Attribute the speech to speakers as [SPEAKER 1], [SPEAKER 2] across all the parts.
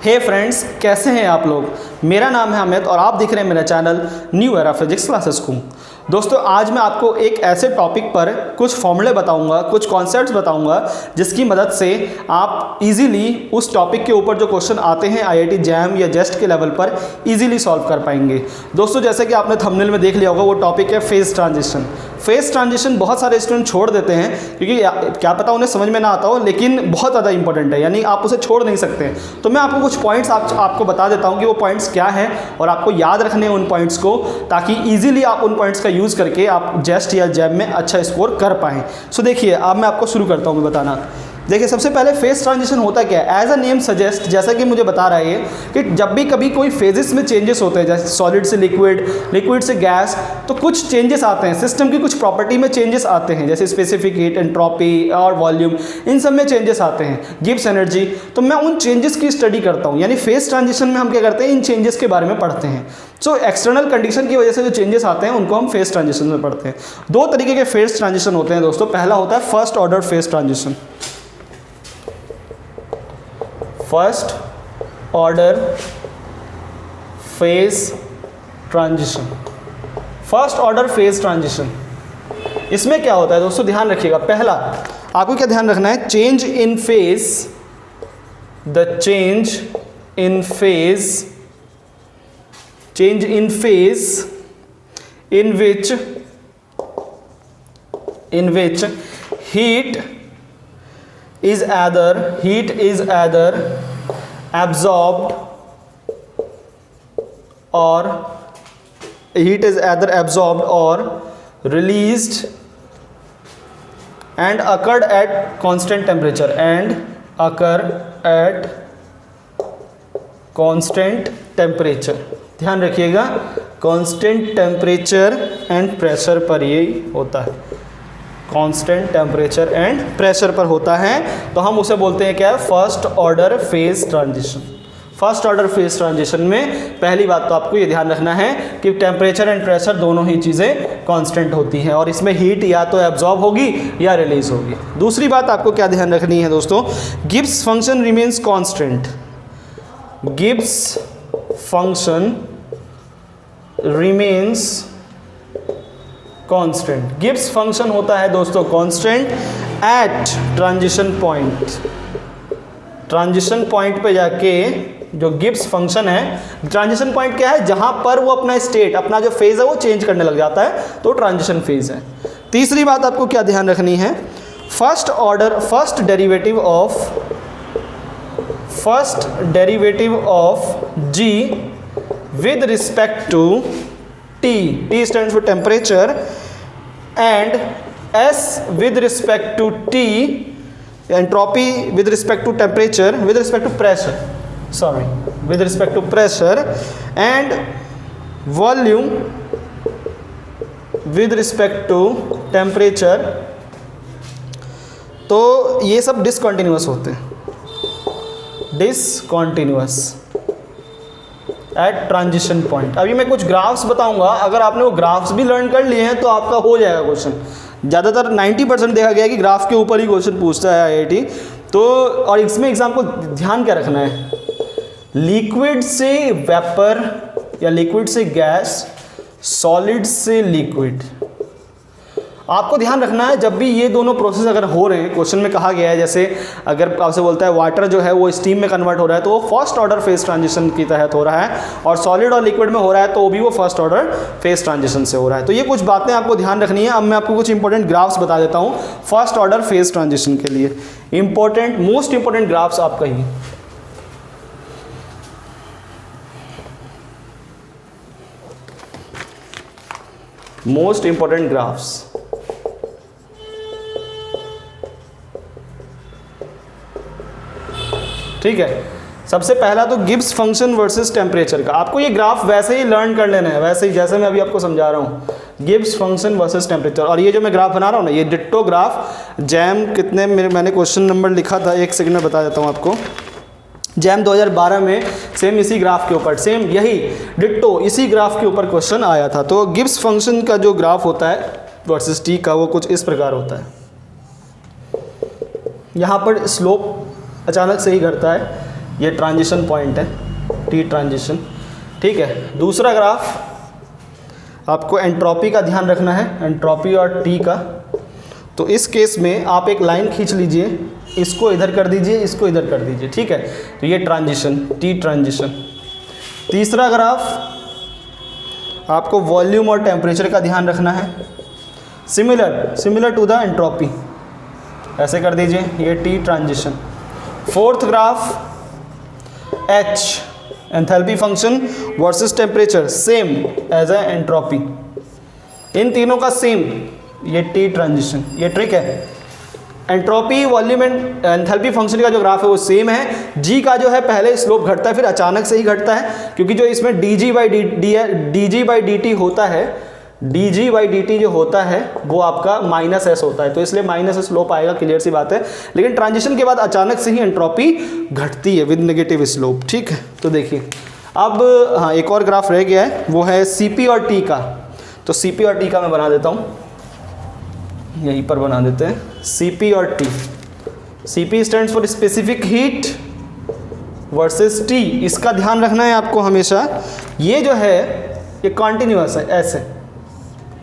[SPEAKER 1] हे friends, कैसे हैं आप लोग। मेरा नाम है अमित और आप देख रहे हैं मेरा channel new era physics classes को। दोस्तों, आज मैं आपको एक ऐसे टॉपिक पर कुछ फॉर्मूले बताऊंगा, कुछ कॉन्सेप्ट्स बताऊंगा जिसकी मदद से आप इजीली उस टॉपिक के ऊपर जो क्वेश्चन आते हैं आईआईटी जैम या जेस्ट के लेवल पर इजीली सॉल्व कर पाएंगे। दोस्तों, जैसे कि आपने थंबनेल में देख लिया होगा, वो टॉपिक है फेज ट्रांजिशन। फेज ट्रांजिशन बहुत सारे स्टूडेंट छोड़ देते हैं क्योंकि क्या पता उन्हें समझ में ना आता हो, लेकिन बहुत ज़्यादा इंपॉर्टेंट है, यानी आप उसे छोड़ नहीं सकते। तो मैं आपको कुछ पॉइंट्स आपको बता देता हूं कि वो पॉइंट्स क्या हैं और आपको याद रखने हैं उन पॉइंट्स को, ताकि इजीली आप उन पॉइंट्स का यूज़ करके आप जेस्ट या जैम में अच्छा स्कोर कर पाएँ। सो देखिए, अब मैं आपको शुरू करता हूँ बताना। देखिए, सबसे पहले फेज ट्रांजिशन होता क्या है। एज अ नेम सजेस्ट, जैसा कि मुझे बता रहा है ये कि जब भी कभी कोई फेजेस में चेंजेस होते हैं, जैसे सॉलिड से लिक्विड, लिक्विड से गैस, तो कुछ चेंजेस आते हैं, सिस्टम की कुछ प्रॉपर्टी में चेंजेस आते हैं, जैसे स्पेसिफिक हीट, एंट्रोपी और वॉल्यूम, इन सब में चेंजेस आते हैं, गिब्स एनर्जी। तो मैं उन चेंजेस की स्टडी करता हूँ, यानी फेज ट्रांजिशन में हम क्या करते हैं, इन चेंजेस के बारे में पढ़ते हैं। सो एक्सटर्नल कंडीशन की वजह से जो चेंजेस आते हैं उनको हम फेज ट्रांजिशन में पढ़ते हैं। दो तरीके के फेज ट्रांजिशन होते हैं दोस्तों। पहला होता है first order phase transition. First order phase transition, first order phase transition, इसमें क्या होता है दोस्तों, ध्यान रखिएगा। पहला आपको क्या ध्यान रखना है, change in phase, the change in phase, change in phase in which heat is either absorbed or released and occurred at constant temperature ध्यान रखिएगा, कांस्टेंट टेम्परेचर एंड प्रेशर पर ये होता है, कांस्टेंट टेम्परेचर एंड प्रेशर पर होता है। तो हम उसे बोलते हैं क्या है, first order phase transition. First order phase transition में पहली बात तो आपको ये ध्यान रखना है कि टेम्परेचर एंड प्रेशर दोनों ही चीज़ें कांस्टेंट होती हैं और इसमें हीट या तो एब्जॉर्ब होगी या रिलीज होगी। दूसरी बात आपको क्या ध्यान रखनी है दोस्तों, Gibbs function remains constant. Gibbs function remains constant. Gibbs function होता है दोस्तों constant eight transition point. Transition point पे जाके जो गिब्स फंक्शन है, ट्रांजिशन पॉइंट क्या है, जहां पर वो अपना स्टेट, अपना जो फेज है वो चेंज करने लग जाता है, तो ट्रांजिशन फेज है। तीसरी बात आपको क्या ध्यान रखनी है, first derivative of G with respect to T stands for temperature, and S with respect to T, entropy with respect to temperature, with respect to pressure, and volume with respect to temperature, तो ये सब discontinuous होते हैं, discontinuous eight transition point. अभी मैं कुछ graphs बताऊंगा, अगर आपने वो ग्राफ्स भी लर्न कर लिए हैं तो आपका हो जाएगा क्वेश्चन। ज़्यादातर 90% देखा गया है कि ग्राफ के ऊपर ही क्वेश्चन पूछता है आईआईटी। तो और इसमें एग्जाम को ध्यान क्या रखना है, लिक्विड से वेपर या लिक्विड से गैस, सॉलिड से लिक्विड, आपको ध्यान रखना है। जब भी ये दोनों प्रोसेस अगर हो रहे हैं, क्वेश्चन में कहा गया है, जैसे अगर आपसे बोलता है वाटर जो है वो स्टीम में कन्वर्ट हो रहा है, तो वो फर्स्ट ऑर्डर फेज ट्रांजिशन के तहत हो रहा है, और सॉलिड और लिक्विड में हो रहा है तो वो भी वो फर्स्ट ऑर्डर फेज ट्रांजिशन से हो रहा है। तो ये कुछ बातें आपको ध्यान रखनी है। अब मैं आपको कुछ इंपॉर्टेंट ग्राफ्स बता देता हूँ फर्स्ट ऑर्डर फेज ट्रांजिशन के लिए। मोस्ट इंपॉर्टेंट ग्राफ्स आपका ही, मोस्ट इंपॉर्टेंट ग्राफ्स। ठीक है, सबसे पहला तो गिब्स फंक्शन वर्सेस टेम्परेचर का। आपको ये ग्राफ वैसे ही लर्न कर लेना है, वैसे ही जैसे मैं अभी आपको समझा रहा हूँ, गिब्स फंक्शन वर्सेस टेम्परेचर। और ये जो मैं ग्राफ बना रहा हूँ ना, ये डिट्टो ग्राफ जैम कितने मैंने क्वेश्चन नंबर लिखा था, एक सेकंड में बता देता हूँ आपको। जैम 2012 में सेम इसी ग्राफ के ऊपर, सेम यही डिट्टो इसी ग्राफ के ऊपर क्वेश्चन आया था। तो गिब्स फंक्शन का जो ग्राफ होता है वर्सेस टी का, वो कुछ इस प्रकार होता है। यहाँ पर स्लोप अचानक से ही घटता है, ये ट्रांजिशन पॉइंट है, टी ट्रांजिशन। ठीक है, दूसरा ग्राफ आपको एंट्रोपी का ध्यान रखना है, एंट्रोपी और टी का। तो इस केस में आप एक लाइन खींच लीजिए, इसको इधर कर दीजिए, इसको इधर कर दीजिए। ठीक है, तो ये ट्रांजिशन, टी ट्रांजिशन। तीसरा ग्राफ आपको वॉल्यूम और टेम्परेचर का ध्यान रखना है, सिमिलर टू द एंट्रोपी, ऐसे कर दीजिए, ये T transition. Fourth graph H, enthalpy function versus temperature, same as a entropy, इन तीनों का सेम, ये टी ट्रांजिशन। ये ट्रिक है, entropy volume and enthalpy function का जो ग्राफ है वो सेम है। जी का जो है पहले स्लोप घटता है, फिर अचानक से ही घटता है, क्योंकि जो इसमें D G by D T होता है, d ji by D T जो होता है वो आपका माइनस एस होता है, तो इसलिए माइनस एस स्लोप आएगा, क्लियर सी बात है। लेकिन ट्रांजिशन के बाद अचानक से ही एंट्रोपी घटती है विद नेगेटिव स्लोप। ठीक है, तो देखिए अब हाँ, एक और ग्राफ रह गया है, वो है सीपी और टी का। तो सीपी और टी का मैं बना देता हूँ, यहीं पर बना देते हैं, सीपी और T. CP stands for specific heat versus T, इसका ध्यान रखना है आपको हमेशा। ये जो है ये कॉन्टिन्यूअस है,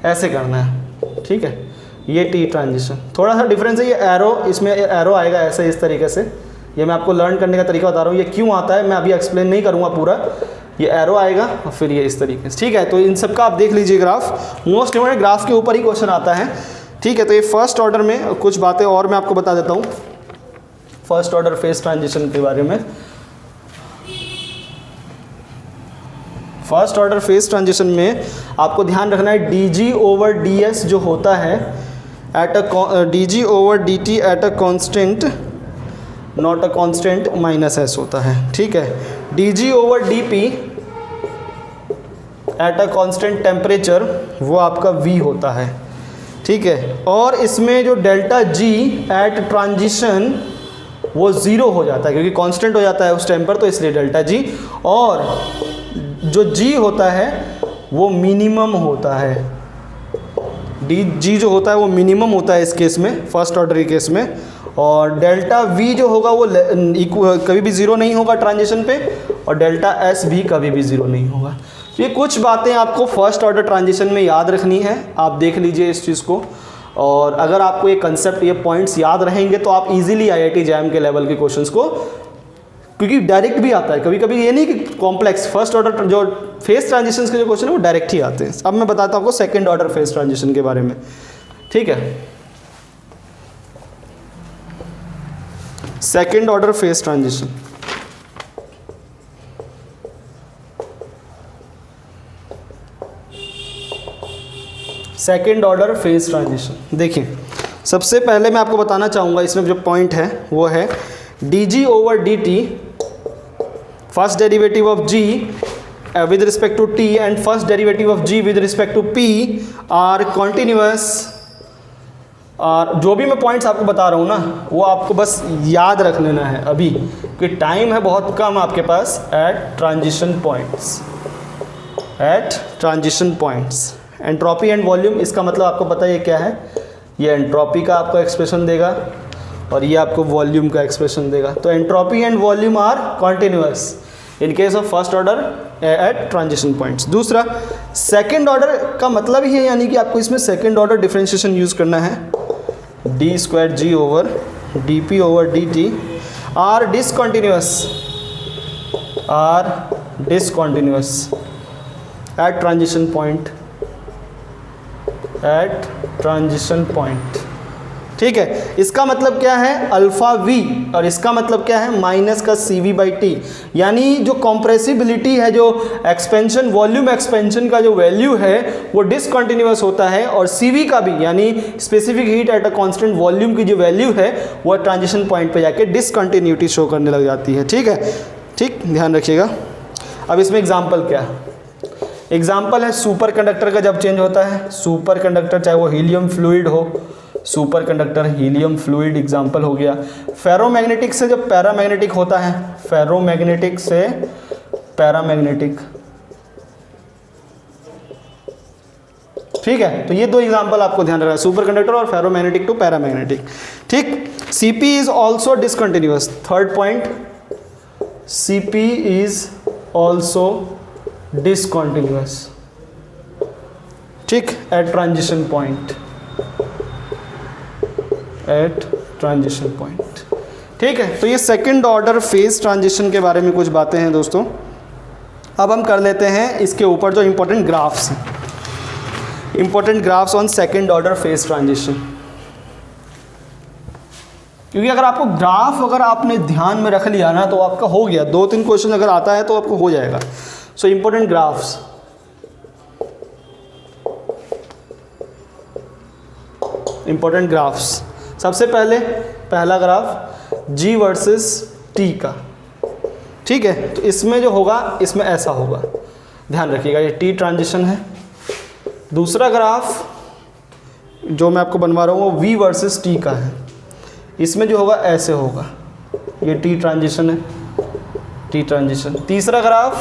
[SPEAKER 1] ऐसे करना है। ठीक है, ये टी ट्रांजिशन, थोड़ा सा डिफरेंस है, ये एरो, इसमें एरो आएगा ऐसे, इस तरीके से। ये मैं आपको लर्न करने का तरीका बता रहा हूँ, ये क्यों आता है मैं अभी एक्सप्लेन नहीं करूँगा पूरा। ये एरो आएगा और फिर ये इस तरीके से। ठीक है, तो इन सब का आप देख लीजिए ग्राफ, मोस्ट इम्पोर्टेंट ग्राफ के ऊपर ही क्वेश्चन आता है। ठीक है, तो ये फर्स्ट ऑर्डर में कुछ बातें और मैं आपको बता देता हूँ, फर्स्ट ऑर्डर फेज ट्रांजिशन के बारे में। फर्स्ट ऑर्डर फेज ट्रांजिशन में आपको ध्यान रखना है d g over D S जो होता है at a D g over d T at a constant, not a constant, minus S होता है। ठीक है, d g over d P at a constant temperature वो आपका वी होता है। ठीक है, और इसमें जो डेल्टा जी एट ट्रांजिशन वो ज़ीरो हो जाता है, क्योंकि कांस्टेंट हो जाता है उस टाइम पर, तो इसलिए डेल्टा जी। और जो जी होता है वो मिनिमम होता है, डी जी जो होता है वो मिनिमम होता है इस केस में, फर्स्ट ऑर्डर के केस में। और डेल्टा वी जो होगा वो कभी भी ज़ीरो नहीं होगा ट्रांजिशन पे, और डेल्टा एस भी कभी भी ज़ीरो नहीं होगा। ये कुछ बातें आपको फर्स्ट ऑर्डर ट्रांजिशन में याद रखनी है, आप देख लीजिए इस चीज़ को। और अगर आपको ये कंसेप्ट, ये पॉइंट्स याद रहेंगे तो आप इजीली आईआईटी जैम के लेवल के क्वेश्चंस को, क्योंकि डायरेक्ट भी आता है कभी कभी, ये नहीं कि कॉम्प्लेक्स, फर्स्ट ऑर्डर जो फेज ट्रांजिशन के जो क्वेश्चन है वो डायरेक्ट ही आते हैं। अब मैं बताता हूँ आपको सेकेंड ऑर्डर फेज ट्रांजिशन के बारे में। ठीक है, second order phase transition, second order phase transition. देखिए सबसे पहले मैं आपको बताना चाहूँगा, इसमें जो पॉइंट है वो है d g over d t, first derivative of g with respect to t and first derivative of g with respect to p are continuous. और जो भी मैं पॉइंट्स आपको बता रहा हूँ ना, वो आपको बस याद रख लेना है अभी, क्योंकि टाइम है बहुत कम आपके पास। At transition points, at transition points, entropy and volume, इसका मतलब आपको पता है क्या है, ये एंट्रोपी का आपको एक्सप्रेशन देगा और ये आपको वॉल्यूम का एक्सप्रेशन देगा। तो entropy and volume are continuous in case of first order at transition points. दूसरा सेकेंड ऑर्डर का मतलब ही है, यानी कि आपको इसमें सेकेंड ऑर्डर डिफरेंशिएशन यूज़ करना है, d square g over d p over d t are discontinuous, are discontinuous at transition point, at transition point. ठीक है, इसका मतलब क्या है अल्फा वी, और इसका मतलब क्या है माइनस का सी वी बाई टी। यानी जो कॉम्प्रेसिबिलिटी है, जो एक्सपेंशन, वॉल्यूम एक्सपेंशन का जो वैल्यू है वो डिसकंटिन्यूअस होता है, और सी वी का भी, यानी specific heat at a constant volume की जो वैल्यू है वो ट्रांजिशन पॉइंट पे जाके डिसकंटिन्यूटी शो करने लग जाती है। ठीक है, ठीक, ध्यान रखिएगा। अब इसमें एग्जाम्पल क्या है, एग्जाम्पल है सुपर कंडक्टर का जब चेंज होता है, सुपर कंडक्टर चाहे वो हीलियम फ्लूइड हो, super conductor helium fluid example हो गया। फेरोमैग्नेटिक से जब पैरामैग्नेटिक होता है, फेरोमैग्नेटिक से पैरामैग्नेटिक। ठीक है, तो ये दो एग्जाम्पल आपको ध्यान रखना है, सुपर कंडक्टर और फेरोमैग्नेटिक टू पैरामैग्नेटिक। ठीक, CP is also discontinuous, third point Cp is also discontinuous, ठीक, at transition point, at transition point, ठीक है। तो ये सेकंड ऑर्डर फेज ट्रांजिशन के बारे में कुछ बातें हैं दोस्तों। अब हम कर लेते हैं इसके ऊपर जो इंपॉर्टेंट ग्राफ्स हैं, important graphs on second order phase transition. क्योंकि अगर आपको ग्राफ अगर आपने ध्यान में रख लिया ना तो आपका हो गया, 2-3 क्वेश्चन अगर आता है तो आपको हो जाएगा। So important graphs, important graphs. सबसे पहले पहला ग्राफ G वर्सेस T का, ठीक है। तो इसमें जो होगा इसमें ऐसा होगा, ध्यान रखिएगा, ये T ट्रांजिशन है। दूसरा ग्राफ जो मैं आपको बनवा रहा हूँ वो V वर्सेस T का है, इसमें जो होगा ऐसे होगा, ये T ट्रांजिशन है, T ट्रांजिशन। तीसरा ग्राफ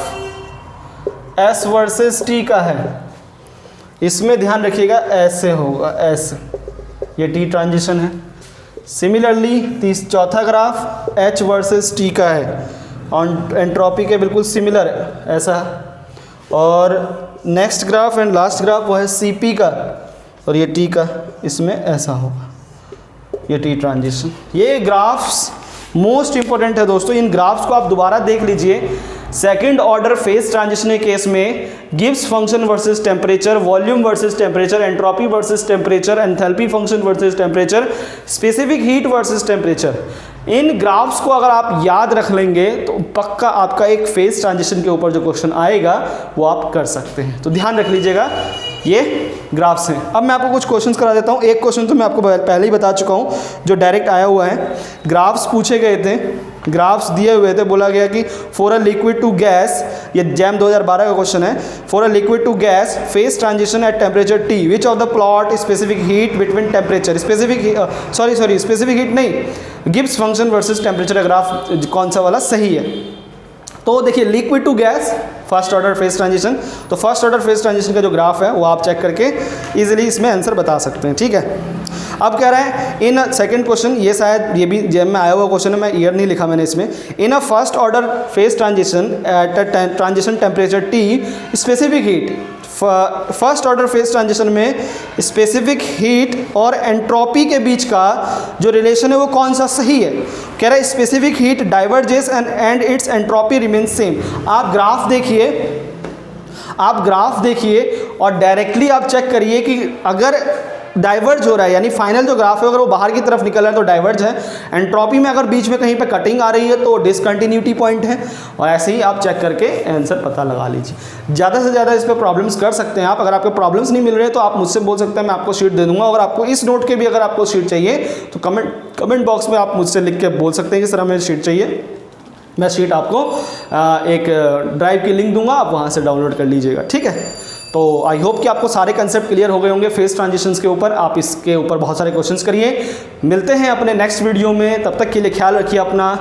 [SPEAKER 1] S वर्सेस T का है, इसमें ध्यान रखिएगा ऐसे होगा, ऐसे, ये T ट्रांजिशन है। सिमिलरली चौथा ग्राफ H वर्सेस T का है, ऑन एंट्रोपी के बिल्कुल सिमिलर है, ऐसा। और next graph and last graph वो है CP का और ये T का, इसमें ऐसा होगा, ये T ट्रांजिशन। ये ग्राफ्स मोस्ट इंपॉर्टेंट है दोस्तों, इन ग्राफ्स को आप दोबारा देख लीजिए। सेकंड ऑर्डर फेज ट्रांजिशन के केस में Gibbs function versus temperature, volume versus temperature, entropy versus temperature, enthalpy function versus temperature, specific heat versus temperature. इन ग्राफ्स को अगर आप याद रख लेंगे तो पक्का आपका एक फेज ट्रांजिशन के ऊपर जो क्वेश्चन आएगा वो आप कर सकते हैं। तो ध्यान रख लीजिएगा, ये ग्राफ्स हैं। अब मैं आपको कुछ क्वेश्चंस करा देता हूँ। एक क्वेश्चन तो मैं आपको पहले ही बता चुका हूँ जो डायरेक्ट आया हुआ है। ग्राफ्स पूछे गए थे, ग्राफ्स दिए हुए थे, बोला गया कि for a liquid to gas, ये जैम 2012 का क्वेश्चन है, for a liquid to gas phase transition at temperature T, which of the plot specific heat between temperature, specific heat नहीं, Gibbs function versus temperature graph कौन सा वाला सही है। तो देखिए liquid to gas first order phase transition, तो first order phase transition का जो ग्राफ है वो आप चेक करके इजीली इसमें आंसर बता सकते हैं, ठीक है। अब कह रहे हैं इन सेकंड क्वेश्चन, ये शायद ये भी जेम में आया हुआ क्वेश्चन है, मैं ईयर नहीं लिखा मैंने इसमें। In a first order phase transition at a transition temperature T, specific heat, first order phase transition में स्पेसिफिक हीट और एंट्रोपी के बीच का जो रिलेशन है वो कौन सा सही है। कह रहा है specific heat diverges and it's entropy remain same. आप ग्राफ देखिए, आप ग्राफ देखिए और डायरेक्टली आप चेक करिए कि अगर डाइवर्ज हो रहा है, यानी फाइनल जो ग्राफ है अगर वो बाहर की तरफ निकल रहा है तो डाइवर्ज है। एंट्रोपी में अगर बीच में कहीं पे कटिंग आ रही है तो डिसकंटिन्यूटी पॉइंट है। और ऐसे ही आप चेक करके आंसर पता लगा लीजिए। ज़्यादा से ज़्यादा इस पर प्रॉब्लम्स कर सकते हैं आप। अगर आपके प्रॉब्लम्स नहीं मिल रहे तो आप मुझसे बोल सकते हैं, मैं आपको शीट दे दूंगा। अगर आपको इस नोट के भी अगर आपको शीट चाहिए तो कमेंट बॉक्स में आप मुझसे लिख के बोल सकते हैं कि सर हमें शीट चाहिए। मैं शीट आपको एक ड्राइव की लिंक दूंगा, आप वहाँ से डाउनलोड कर लीजिएगा, ठीक है। तो आई होप कि आपको सारे कंसेप्ट क्लियर हो गए होंगे फेज ट्रांजिशंस के ऊपर। आप इसके ऊपर बहुत सारे क्वेश्चंस करिए। मिलते हैं अपने नेक्स्ट वीडियो में, तब तक के लिए ख्याल रखिए अपना।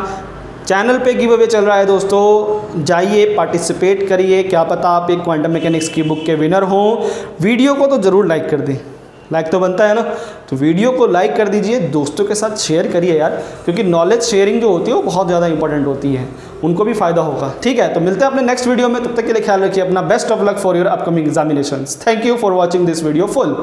[SPEAKER 1] चैनल पे गिव अवे चल रहा है दोस्तों, जाइए पार्टिसिपेट करिए, क्या पता आप एक क्वांटम मैकेनिक्स की बुक के विनर हो। वीडियो को तो ज़रूर लाइक कर दें, लाइक तो बनता है ना, तो वीडियो को लाइक कर दीजिए, दोस्तों के साथ शेयर करिए यार, क्योंकि नॉलेज शेयरिंग जो होती है वो बहुत ज़्यादा इंपॉर्टेंट होती है, उनको भी फ़ायदा होगा, ठीक है। तो मिलते हैं अपने नेक्स्ट वीडियो में, तब तक के लिए ख्याल रखिए अपना। Best of luck for your upcoming examinations. Thank you for watching this video full.